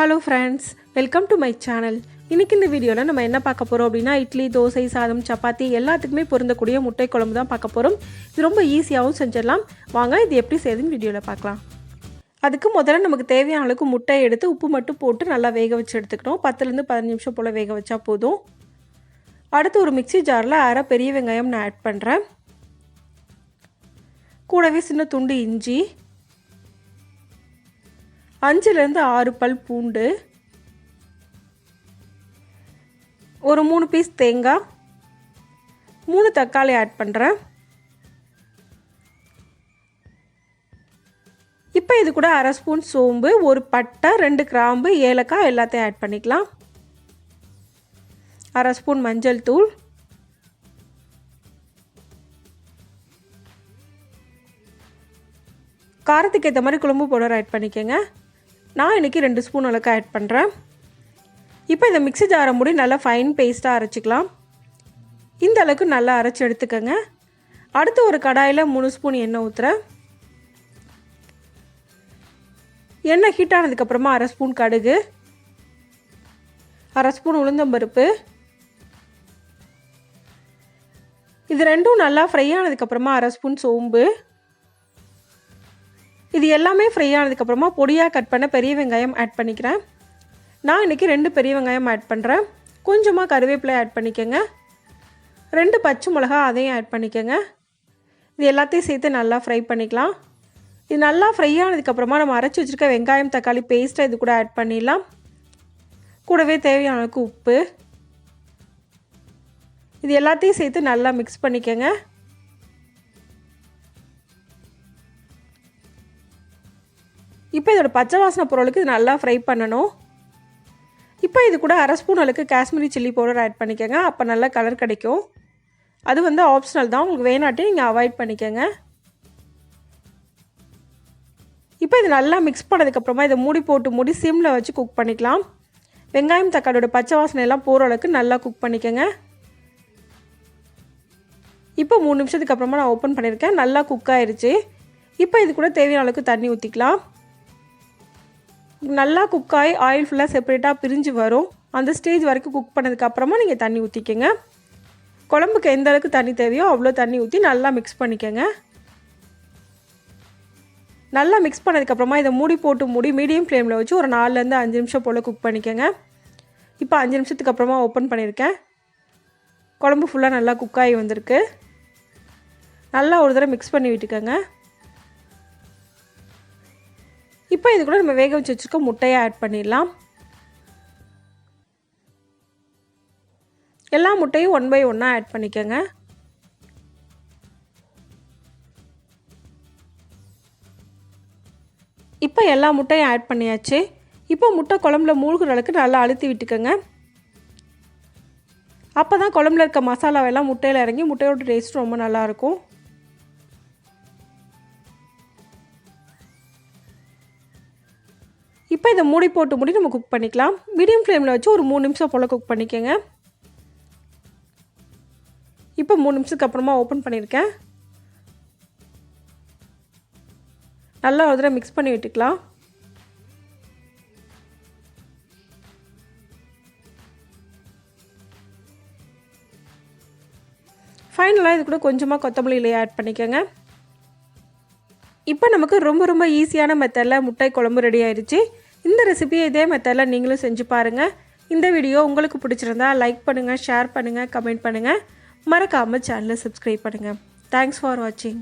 Hello friends, welcome to my channel. இன்னைக்கு இந்த வீடியோல நம்ம என்ன பார்க்க போறோம் அப்படினா இட்லி, தோசை, சாதம், சப்பாத்தி எல்லாத்துக்குமே பொருந்தக்கூடிய முட்டை குழம்பு தான் பார்க்க போறோம். இது ரொம்ப ஈஸியாவும் செஞ்சிடலாம். வாங்க இது எப்படி செய்யுதுன்னு வீடியோல பார்க்கலாம். அதுக்கு முதல்ல நமக்கு தேவையான அளவுக்கு முட்டை எடுத்து உப்பு மட்டும் போட்டு நல்லா வேக வச்சு எடுத்துக்கணும். 10 ல இருந்து 15 நிமிஷம் போல வேக வச்சா போதும். அடுத்து ஒரு மிக்ஸி ஜார்ல அரை பெரிய வெங்காயம் நான் ஆட் பண்றேன். கூடவே சின்ன துண்டு இஞ்சி, 5 ல இருந்து 6 பல் பூண்டு, ஒரு 3 பீஸ் தேங்காய், 3 தக்காளி ஆட் பண்றேன். இப்போ இது கூட அரை ஸ்பூன் சோம்பு, ஒரு பட்டை, 2 கிராம்பு, ஏலக்காய் எல்லாத்தையும் ஆட் பண்ணிக்கலாம். அரை ஸ்பூன் மஞ்சள் தூள், காரத்துக்கு ஏற்ற மாதிரி குழம்பு பவுடர் ஆட் பண்ணிக்கோங்க. நான் இன்றைக்கி 2 ஸ்பூன் அளவுக்கு ஆட் பண்ணுறேன். இப்போ இந்த மிக்ஸி ஜாரை மூடி நல்லா ஃபைன் பேஸ்ட்டாக அரைச்சிக்கலாம். இந்த அளவுக்கு நல்லா அரைச்சி எடுத்துக்கோங்க. அடுத்து ஒரு கடாயில் 3 ஸ்பூன் எண்ணெய் ஊற்றுறேன். எண்ணெய் ஹீட் ஆனதுக்கப்புறமா அரை ஸ்பூன் கடுகு, அரை ஸ்பூன் உளுந்தம்பருப்பு, இது ரெண்டும் நல்லா ஃப்ரை ஆனதுக்கப்புறமா அரை ஸ்பூன் சோம்பு, இது எல்லாமே ஃப்ரை ஆனதுக்கப்புறமா பொடியாக கட் பண்ண பெரிய வெங்காயம் ஆட் பண்ணிக்கிறேன். நான் இன்றைக்கி 2 பெரிய வெங்காயம் ஆட் பண்ணுறேன். கொஞ்சமாக கருவேப்பிலை ஆட் பண்ணிக்கோங்க. 2 பச்சை மிளகா அதையும் ஆட் பண்ணிக்கோங்க. இது எல்லாத்தையும் சேர்த்து நல்லா ஃப்ரை பண்ணிக்கலாம். இது நல்லா ஃப்ரை ஆனதுக்கப்புறமா நம்ம அரைச்சி வச்சுருக்க வெங்காயம் தக்காளி பேஸ்ட்டை இது கூட ஆட் பண்ணிடலாம். கூடவே தேவையான அளவுக்கு உப்பு, இது எல்லாத்தையும் சேர்த்து நல்லா மிக்ஸ் பண்ணிக்கோங்க. இப்போ இதோட பச்சை வாசனை பொருளுக்கு இது நல்லா ஃப்ரை பண்ணணும். இப்போ இது கூட அரை ஸ்பூன் அளவுக்கு காஷ்மீரி சில்லி பவுடர் ஆட் பண்ணிக்கோங்க. அப்போ நல்லா கலர் கிடைக்கும். அது வந்து ஆப்ஷனல் தான், உங்களுக்கு வேணாட்டி நீங்கள் அவாய்ட் பண்ணிக்கோங்க. இப்போ இது நல்லா மிக்ஸ் பண்ணதுக்கப்புறமா இதை மூடி சிம்மில் வச்சு குக் பண்ணிக்கலாம். வெங்காயம் தக்காளியோட பச்சை வாசனை எல்லாம் போகிற அளவுக்கு நல்லா குக் பண்ணிக்கோங்க. இப்போ 3 நிமிஷத்துக்கு அப்புறமா நான் ஓப்பன் பண்ணியிருக்கேன். நல்லா குக் ஆயிடுச்சு. இப்போ இது கூட தேவையான அளவுக்கு தண்ணி ஊற்றிக்கலாம். நல்லா குக் ஆகி ஆயில் ஃபுல்லாக செப்பரேட்டாக பிரிஞ்சு வரும். அந்த ஸ்டேஜ் வரைக்கும் குக் பண்ணதுக்கப்புறமா நீங்கள் தண்ணி ஊற்றிக்கோங்க. குழம்புக்கு எந்த அளவுக்கு தண்ணி தேவையோ அவ்வளோ தண்ணி ஊற்றி நல்லா மிக்ஸ் பண்ணிக்கோங்க. நல்லா மிக்ஸ் பண்ணதுக்கப்புறமா இதை மூடி மீடியம் ஃப்ளேமில் வச்சு ஒரு 4 ல இருந்து 5 நிமிஷம் போல் குக் பண்ணிக்கோங்க. இப்போ 5 நிமிஷத்துக்கு அப்புறமா ஓப்பன் பண்ணியிருக்கேன். குழம்பு ஃபுல்லாக நல்லா குக் ஆகி வந்திருக்கு. நல்லா ஒரு தடவை மிக்ஸ் பண்ணி விட்டுக்கோங்க. இப்போ இது கூட நம்ம வேக வச்சு வச்சுருக்க முட்டையை ஆட் பண்ணிடலாம். எல்லா முட்டையும் 1 பை 1 ஆட் பண்ணிக்கோங்க. இப்போ எல்லா முட்டையும் ஆட் பண்ணியாச்சு. இப்போ முட்டை குழம்புல மூழ்கிற அளவுக்கு நல்லா அழுத்தி விட்டுக்கோங்க. அப்போ தான் குழம்புல இருக்க மசாலாவெல்லாம் முட்டையில் இறங்கி முட்டையோட டேஸ்ட் ரொம்ப நல்லாயிருக்கும். இப்போ இதை மூடி நம்ம குக் பண்ணிக்கலாம். மீடியம் ஃப்ளேமில் வச்சு ஒரு 3 நிமிஷம் போல் குக் பண்ணிக்கோங்க. இப்போ 3 நிமிஷத்துக்கு அப்புறமா ஓப்பன் பண்ணியிருக்கேன். நல்லா ஒரு தடவை மிக்ஸ் பண்ணி விட்டுக்கலாம். ஃபைனலாக இது கூட கொஞ்சமாக கொத்தமல்லி இலையை ஆட் பண்ணிக்கோங்க. இப்போ நமக்கு ரொம்ப ஈஸியான மெத்தடில் முட்டை குழம்பு ரெடி ஆயிடுச்சு. இந்த ரெசிபியை இதே மெத்தடில் நீங்களும் செஞ்சு பாருங்கள். இந்த வீடியோ உங்களுக்கு பிடிச்சிருந்தா லைக் பண்ணுங்கள், ஷேர் பண்ணுங்கள், கமெண்ட் பண்ணுங்கள். மறக்காமல் சேனலை சப்ஸ்கிரைப் பண்ணுங்கள். தேங்க்ஸ் ஃபார் வாட்சிங்.